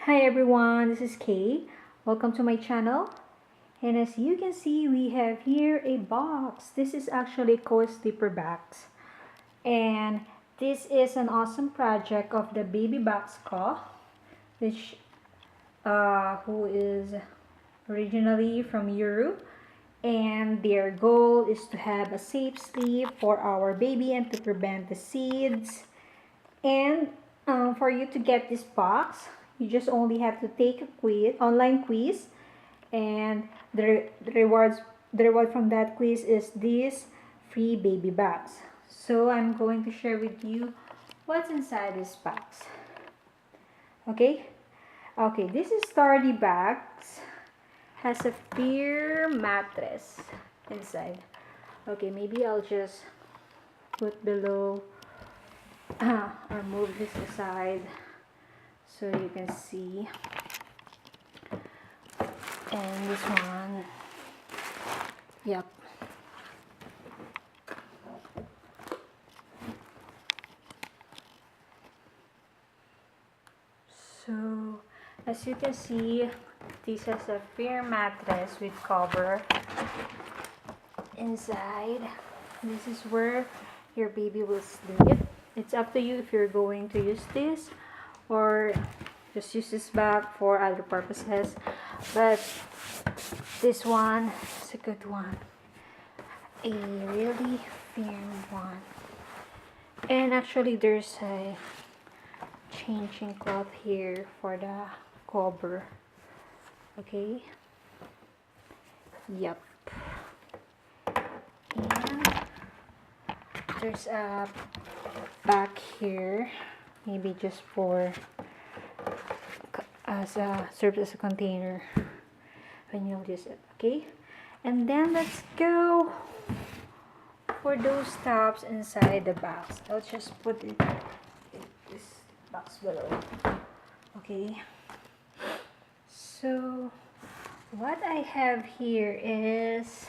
Hi everyone, this is Kay. Welcome to my channel. And as you can see, we have here a box. This is actually co-sleeper box. And this is an awesome project of the Baby Box Co. which who is originally from Europe. And their goal is to have a safe sleep for our baby and to prevent the seeds. And for you to get this box, you just only have to take a online quiz, and the reward from that quiz is this free baby box. So I'm going to share with you what's inside this box. Okay, this is sturdy box, has a firm mattress inside. Okay, maybe I'll just put below or move this aside so you can see. And this one, yep. So as you can see, this has a firm mattress with cover inside. This is where your baby will sleep. It's up to you if you're going to use this or just use this bag for other purposes, but this one is a good one, a really firm one. And actually there's a changing cloth here for the cover. Okay, yep. And there's a back here, maybe just for serves as a container when you'll use it. Okay, and then let's go for those tabs inside the box. I'll just put it in this box below. Okay, so what I have here is,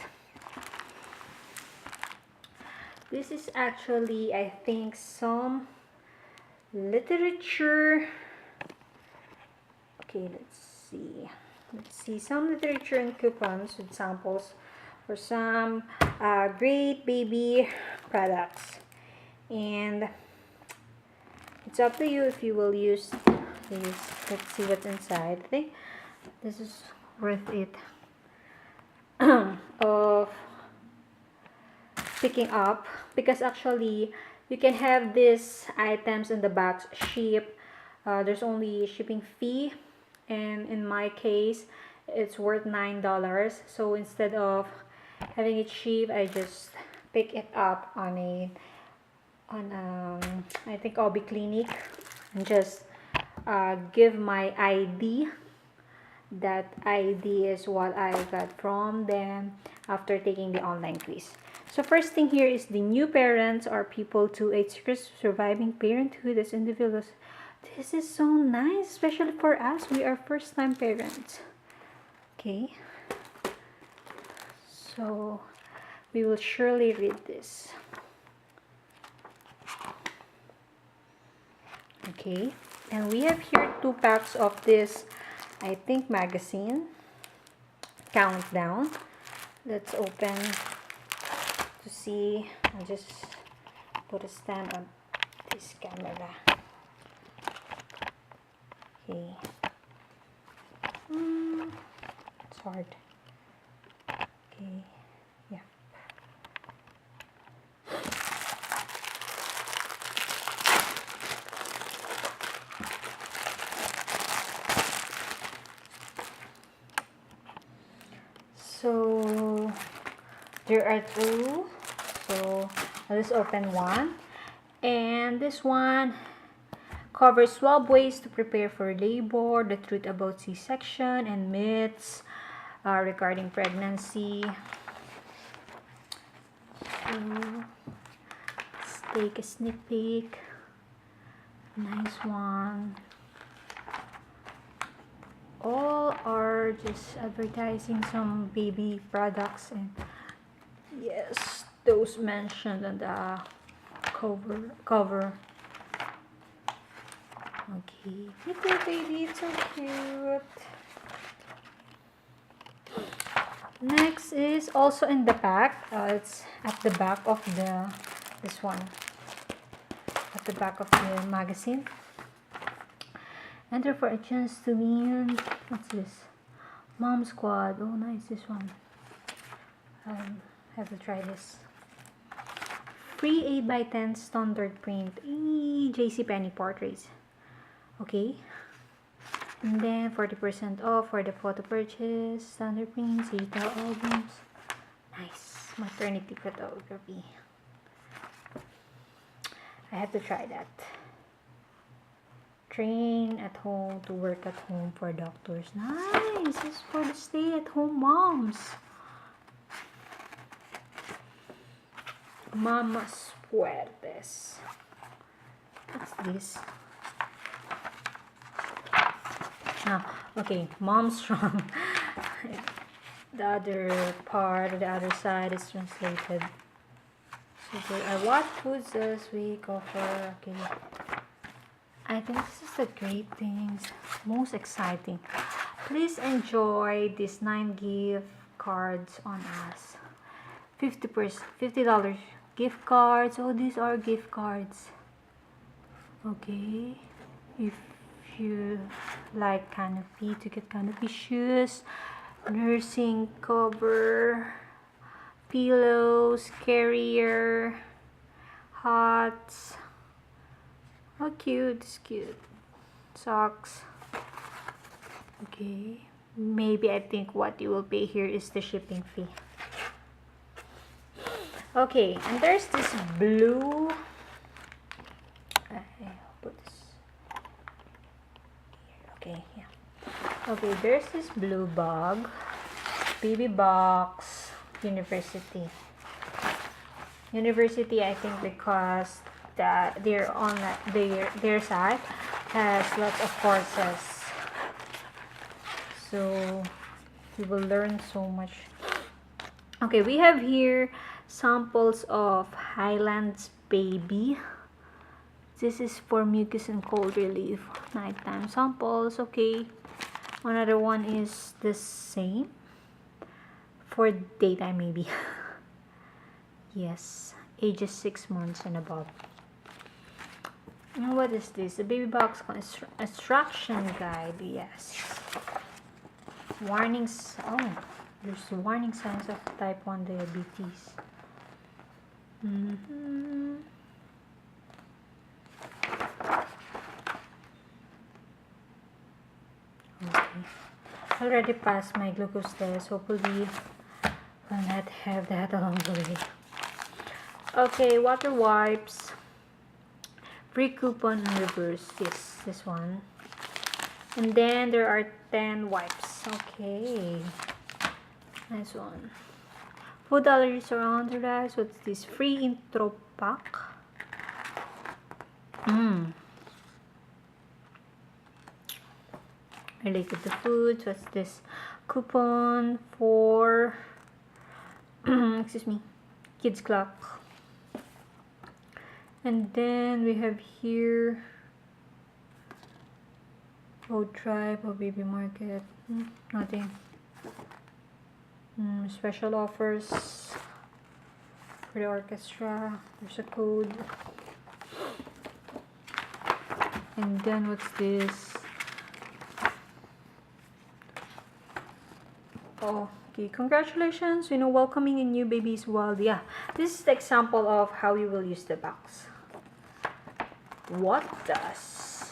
this is actually, I think, some literature. Okay, let's see some literature and coupons with samples for some great baby products, and it's up to you if you will use these. Let's see what's inside. I think this is worth it of picking up, because actually you can have these items in the box shipped. There's only shipping fee, and in my case it's worth $9. So instead of having it shipped, I just pick it up on I think Obi Clinic, and just give my ID. That ID is what I got from them after taking the online quiz. So first thing here is the new parents are people to 8 secrets surviving parenthood as individuals. This is so nice, especially for us. We are first-time parents. Okay, so we will surely read this. Okay, and we have here 2 packs of this, I think, magazine countdown. Let's open to see. I'll just put a stand on this camera. Okay, it's hard. Okay, yeah. So there are 2. So I'll just open one, and this one covers 12 ways to prepare for labor, the truth about C-section, and myths regarding pregnancy. So let's take a sneak peek. Nice one. All are just advertising some baby products, and yes, those mentioned on the cover. Okay, little baby, it's so cute. Next is also in the back. It's at the back of this one. At the back of the magazine. Enter for a chance to win. What's this? Mom Squad. Oh, nice, this one. Have to try this. Free 8x10 standard print. JCPenney portraits. Okay. And then 40% off for the photo purchase. Standard prints, digital albums. Nice. Maternity photography. I have to try that. Train at home to work at home for doctors. Nice. This is for the stay-at-home moms. Mamas Fuertes. What's this? Okay, Mom Strong. The other part, the other side is translated. So what foods does we offer? Okay. I think this is the great things, most exciting. Please enjoy these 9 gift cards on us. $50 gift cards. Oh, these are gift cards. Okay. If you like canopy, to get canopy shoes, nursing cover, pillows, carrier, hats. Oh, cute, it's cute. Socks. Okay. Maybe I think what you will pay here is the shipping fee. Okay, and there's this blue. Put this here. Okay, yeah. Okay, there's this blue bag. Baby box. University. University, I think, because that they're on their side has lots of courses, so you will learn so much. Okay, we have here samples of Highlands Baby. This is for mucus and cold relief. Nighttime samples. Okay, another one is the same for daytime maybe. Yes, ages 6 months and above. And what is this? A baby box instruction guide. Yes. Warnings. Oh, there's warning signs of type 1 diabetes. Okay. Already passed my glucose test. Hopefully will not have that along the way. Okay, water wipes. Free coupon in reverse. Yes, this one. And then there are 10 wipes. Okay. Nice one. Food allergies are under that. What's this? Free intro pack. Related to food. What's this? Coupon for excuse me, kids clock. And then we have here Road Tribe or Baby Market. Nothing. Special offers for the orchestra. There's a code. And then what's this? Oh, okay. Congratulations, welcoming a new baby's world. Yeah, this is the example of how you will use the box. What does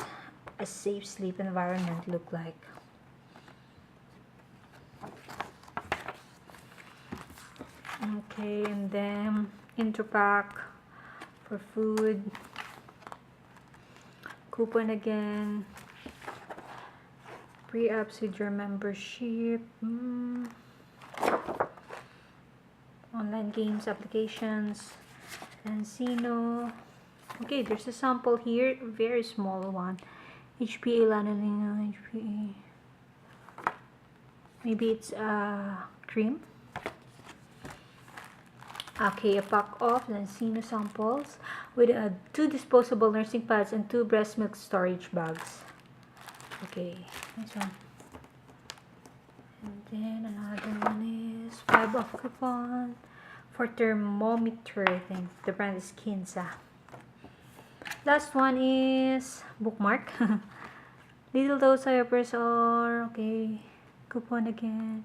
a safe sleep environment look like? Okay, and then Interpack for food. Coupon again. Pre-apps with your membership. Online games, applications. Encino. Okay, there's a sample here. Very small one. HPA lanolin. HPA. Maybe it's a cream. Okay, a pack of Lancino samples with 2 disposable nursing pads and 2 breast milk storage bags. Okay, this one. And then another one is 5 off coupon for thermometer. I think the brand is Kinsa. Last one is bookmark. Little dose diapers are okay. Coupon again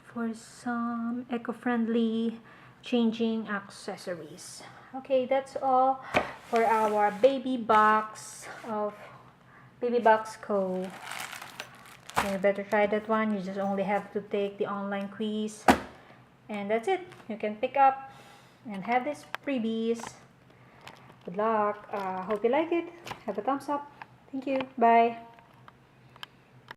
for some eco-friendly changing accessories. Okay, that's all for our baby box of Baby Box Co. Okay, you better try that one. You just only have to take the online quiz, and that's it. You can pick up and have these freebies. Good luck. Hope you like it. Have a thumbs up. Thank you. Bye.